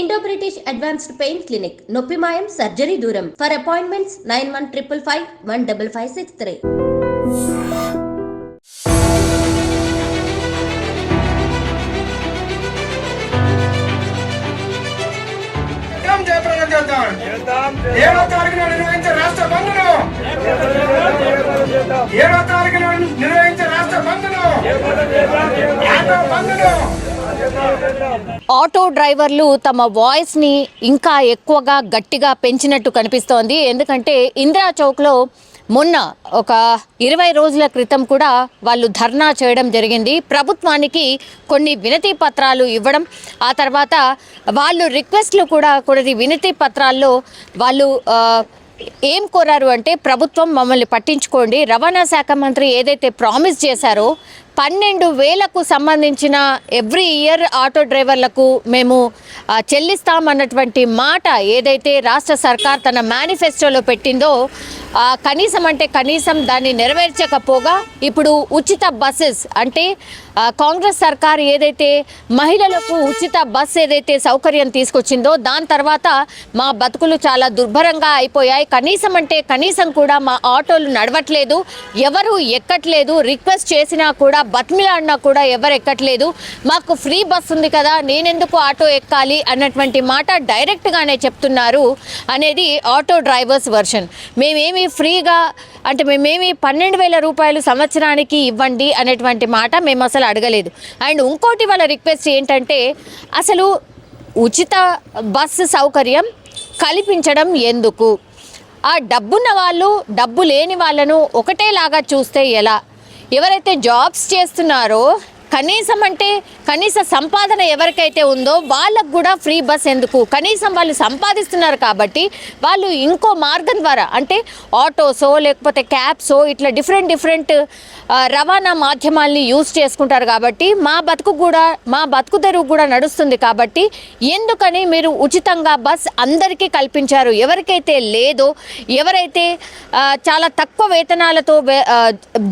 Indo British advanced pain clinic నొప్పి మాయం surgery దూరం. For appointments 9155515563. ఆటో డ్రైవర్లు తమ వాయిస్ ని ఇంకా ఎక్కువగా గట్టిగా పెంచినట్టు కనిపిస్తోంది. ఎందుకంటే ఇందిరా చౌక్లో మొన్న ఒక 20 రోజుల క్రితం కూడా వాళ్ళు ధర్నా చేయడం జరిగింది. ప్రభుత్వానికి కొన్ని వినతి పత్రాలు ఇవ్వడం, ఆ తర్వాత వాళ్ళు రిక్వెస్ట్లు కూడా కొన్ని వినతి పత్రాల్లో వాళ్ళు ఏం కోరారు అంటే, ప్రభుత్వం మమ్మల్ని పట్టించుకోండి, రవాణా శాఖ మంత్రి ఏదైతే ప్రామిస్ చేశారో 12,000కు సంబంధించిన ఎవ్రీ ఇయర్ ఆటో డ్రైవర్లకు మేము చెల్లిస్తామన్నటువంటి మాట ఏదైతే రాష్ట్ర సర్కార్ తన మేనిఫెస్టోలో పెట్టిందో కనీసం అంటే కనీసం దాన్ని నెరవేర్చకపోగా ఇప్పుడు ఉచిత బస్సెస్ అంటే కాంగ్రెస్ సర్కార్ ఏదైతే మహిళలకు ఉచిత బస్ ఏదైతే సౌకర్యం తీసుకొచ్చిందో దాని తర్వాత మా బతుకులు చాలా దుర్భరంగా అయిపోయాయి, కనీసం అంటే కనీసం కూడా మా ఆటోలు నడవట్లేదు, ఎవరు ఎక్కట్లేదు, రిక్వెస్ట్ చేసినా కూడా బతిమిలాడినా కూడా ఎవరు ఎక్కట్లేదు, మాకు ఫ్రీ బస్ ఉంది కదా నేనెందుకు ఆటో ఎక్కాలి అన్నటువంటి మాట డైరెక్ట్గానే చెప్తున్నారు అనేది ఆటో డ్రైవర్స్ వర్షన్. మేమేమి ఫ్రీగా అంటే మేమేమి 12,000 రూపాయలు సంవత్సరానికి ఇవ్వండి అనేటువంటి మాట మేము అసలు అడగలేదు. అండ్ ఇంకోటి వాళ్ళ రిక్వెస్ట్ ఏంటంటే, అసలు ఉచిత బస్సు సౌకర్యం కల్పించడం ఎందుకు? ఆ డబ్బున్న వాళ్ళు డబ్బు లేని వాళ్ళను ఒకటేలాగా చూస్తే ఎలా? ఎవరైతే జాబ్స్ చేస్తున్నారో కనీసం అంటే కనీస సంపాదన ఎవరికైతే ఉందో వాళ్ళకు కూడా ఫ్రీ బస్ ఎందుకు? కనీసం వాళ్ళు సంపాదిస్తున్నారు కాబట్టి వాళ్ళు ఇంకో మార్గం ద్వారా అంటే ఆటోసో లేకపోతే క్యాబ్సో ఇట్లా డిఫరెంట్ రవాణా మాధ్యమాల్ని యూజ్ చేసుకుంటారు కాబట్టి మా బతుకు తెరువు కూడా నడుస్తుంది కాబట్టి ఎందుకని మీరు ఉచితంగా బస్ అందరికీ కల్పించారు? ఎవరికైతే లేదో, ఎవరైతే చాలా తక్కువ వేతనాలతో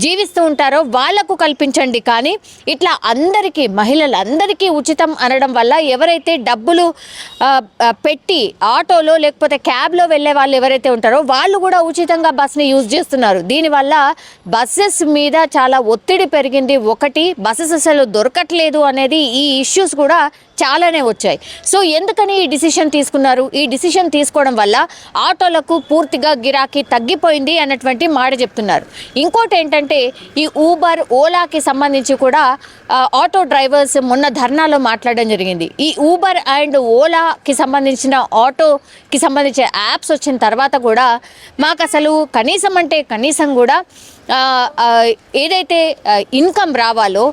జీవిస్తూ ఉంటారో వాళ్లకు కల్పించండి. కానీ ఇట్లా అందరికీ మహిళలందరికీ ఉచితం అనడం వల్ల ఎవరైతే డబ్బులు పెట్టి ఆటోలో లేకపోతే క్యాబ్లో వెళ్ళే వాళ్ళు ఎవరైతే ఉంటారో వాళ్ళు కూడా ఉచితంగా బస్ని యూజ్ చేస్తున్నారు. దీనివల్ల బస్సెస్ మీద చాలా ఒత్తిడి పెరిగింది. ఒకటి, బస్సెస్ అసలు దొరకట్లేదు అనేది ఈ ఇష్యూస్ కూడా చాలానే వచ్చాయి. సో ఎందుకని ఈ డిసిషన్ తీసుకున్నారు? ఈ డిసిషన్ తీసుకోవడం వల్ల ఆటోలకు పూర్తిగా గిరాకీ తగ్గిపోయింది అన్నటువంటి మాట చెప్తున్నారు. ఇంకోటి ఏంటంటే, ఈ ఊబర్ ఓలాకి సంబంధించి కూడా ఆటో డ్రైవర్స్ మొన్న ధర్నాలో మాట్లాడడం జరిగింది. ఈ ఊబర్ అండ్ ఓలాకి సంబంధించిన ఆటోకి సంబంధించిన యాప్స్ వచ్చిన తర్వాత కూడా మాకు అసలు కనీసం అంటే కనీసం కూడా ఏదైతే ఇన్కమ్ రావాలో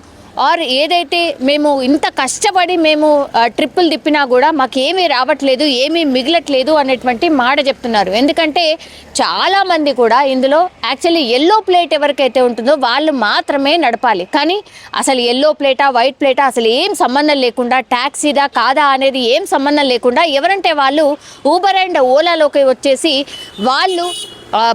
ఆర్ ఏదైతే మేము ఇంత కష్టపడి మేము ట్రిప్పులు తిప్పినా కూడా మాకేమీ రావట్లేదు, ఏమీ మిగలట్లేదు అనేటువంటి మాట చెప్తున్నారు. ఎందుకంటే చాలామంది కూడా ఇందులో యాక్చువల్లీ ఎల్లో ప్లేట్ ఎవరికైతే ఉంటుందో వాళ్ళు మాత్రమే నడపాలి. కానీ అసలు ఎల్లో ప్లేటా వైట్ ప్లేటా అసలు ఏం సంబంధం లేకుండా, ట్యాక్సీదా కాదా అనేది ఏం సంబంధం లేకుండా ఎవరంటే వాళ్ళు ఊబర్ అండ్ ఓలాలోకి వచ్చేసి వాళ్ళు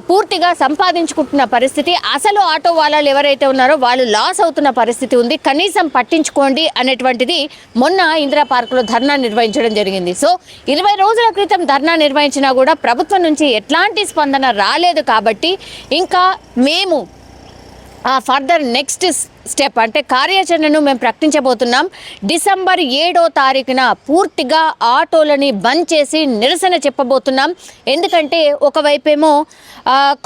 పూర్తిగా సంపాదించుకుంటున్న పరిస్థితి. అసలు ఆటో వాళ్ళు ఎవరైతే ఉన్నారో వాళ్ళు లాస్ అవుతున్న పరిస్థితి ఉంది. కనీసం పట్టించుకోండి అనేటువంటిది మొన్న ఇందిరా పార్కులో ధర్నా నిర్వహించడం జరిగింది. సో 20 రోజుల క్రితం ధర్నా నిర్వహించినా కూడా ప్రభుత్వం నుంచి ఎట్లాంటి స్పందన రాలేదు. కాబట్టి ఇంకా మేము ఫర్దర్ నెక్స్ట్ స్టెప్ అంటే కార్యాచరణను మేము ప్రకటించబోతున్నాం. డిసెంబర్ 7వ తారీఖున పూర్తిగా ఆటోలని బంద్ చేసి నిరసన చెప్పబోతున్నాం. ఎందుకంటే ఒకవైపేమో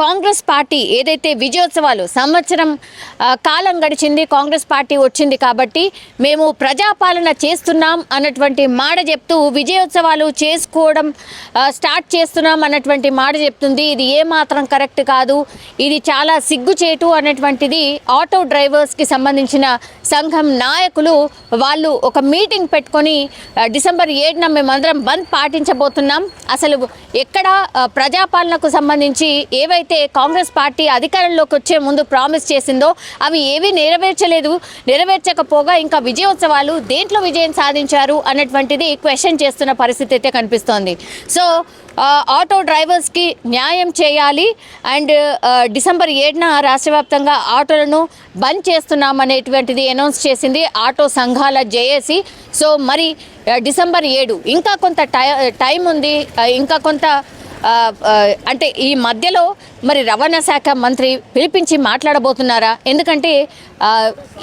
కాంగ్రెస్ పార్టీ ఏదైతే విజయోత్సవాలు సంవత్సరం కాలం గడిచింది, కాంగ్రెస్ పార్టీ వచ్చింది కాబట్టి మేము ప్రజాపాలన చేస్తున్నాం అన్నటువంటి మాట చెప్తూ విజయోత్సవాలు చేసుకోవడం స్టార్ట్ చేస్తున్నాం అన్నటువంటి మాట చెప్తుంది. ఇది ఏమాత్రం కరెక్ట్ కాదు, ఇది చాలా సిగ్గుచేటు అన్నటువంటిది ఆటో డ్రైవర్స్కి సంబంధించిన సంఘం నాయకులు వాళ్ళు ఒక మీటింగ్ పెట్టుకొని డిసెంబర్ 7న మేమందరం బంద్ పాటించబోతున్నాం. అసలు ఎక్కడ ప్రజాపాలనకు సంబంధించి ఏవైతే కాంగ్రెస్ పార్టీ అధికారంలోకి వచ్చే ముందు ప్రామిస్ చేసిందో అవి ఏవి నెరవేర్చకపోగా ఇంకా విజయోత్సవాలు దేంట్లో విజయం సాధించారు అన్నటువంటిది క్వశ్చన్ చేస్తున్న పరిస్థితి అయితే కనిపిస్తోంది. సో ఆటో డ్రైవర్స్కి న్యాయం చేయాలి అండ్ డిసెంబర్ 7న రాష్ట్ర వ్యాప్తంగా ఆటోలను బంద్ చేస్తున్న చేస్తున్నామనేటువంటిది అనౌన్స్ చేసింది ఆటో సంఘాల జేఏసీ. సో మరి డిసెంబర్ 7 ఇంకా కొంత టైం ఉంది, ఇంకా కొంత అంటే ఈ మధ్యలో మరి రవాణా శాఖ మంత్రి పిలిపించి మాట్లాడబోతున్నారా? ఎందుకంటే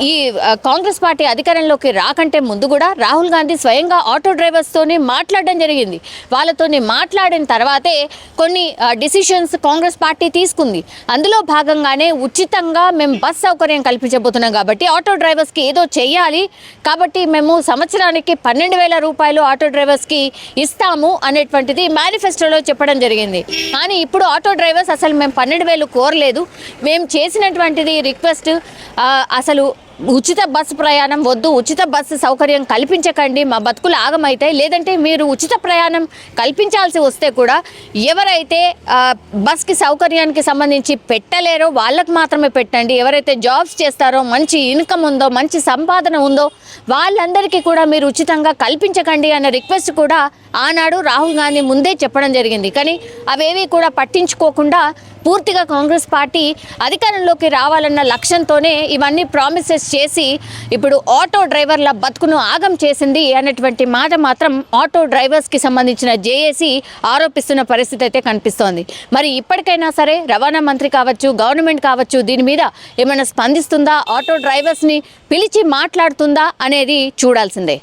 ఈ కాంగ్రెస్ పార్టీ అధికారంలోకి రాకంటే ముందు కూడా రాహుల్ గాంధీ స్వయంగా ఆటో డ్రైవర్స్తోని మాట్లాడడం జరిగింది. వాళ్ళతోని మాట్లాడిన తర్వాతే కొన్ని డిసిషన్స్ కాంగ్రెస్ పార్టీ తీసుకుంది. అందులో భాగంగానే ఉచితంగా మేము బస్ సౌకర్యం కల్పించబోతున్నాం కాబట్టి ఆటో డ్రైవర్స్కి ఏదో చెయ్యాలి, కాబట్టి మేము సంవత్సరానికి 12,000 రూపాయలు ఆటో డ్రైవర్స్కి ఇస్తాము అనేటువంటిది మేనిఫెస్టోలో చెప్పడం జరిగింది. కానీ ఇప్పుడు ఆటో డ్రైవర్స్ అసలు మేము 12,000 కోరలేదు, మేము చేసినటువంటిది రిక్వెస్ట్ అసలు ఉచిత బస్సు ప్రయాణం వద్దు, ఉచిత బస్సు సౌకర్యం కల్పించకండి, మా బతుకులు ఆగమైతాయి, లేదంటే మీరు ఉచిత ప్రయాణం కల్పించాల్సి వస్తే కూడా ఎవరైతే బస్కి సౌకర్యానికి సంబంధించి పెట్టలేరో వాళ్ళకు మాత్రమే పెట్టండి, ఎవరైతే జాబ్స్ చేస్తారో, మంచి ఇన్కమ్ ఉందో, మంచి సంపాదన ఉందో వాళ్ళందరికీ కూడా మీరు ఉచితంగా కల్పించకండి అన్న రిక్వెస్ట్ కూడా ఆనాడు రాహుల్ గాంధీ ముందే చెప్పడం జరిగింది. కానీ అవేవి కూడా పట్టించుకోకుండా పూర్తిగా కాంగ్రెస్ పార్టీ అధికారంలోకి రావాలన్న లక్ష్యంతోనే ఇవన్నీ ప్రామిసెస్ చేసి ఇప్పుడు ఆటో డ్రైవర్ల బతుకును ఆగం చేసింది అన్నటువంటి మాట మాత్రం ఆటో డ్రైవర్స్కి సంబంధించిన జేఏసీ ఆరోపిస్తున్న పరిస్థితి అయితే కనిపిస్తోంది. మరి ఇప్పటికైనా సరే రవాణా మంత్రి కావచ్చు, గవర్నమెంట్ కావచ్చు, దీని మీద ఏమైనా స్పందిస్తుందా, ఆటో డ్రైవర్స్ని పిలిచి మాట్లాడుతుందా అనేది చూడాల్సిందే.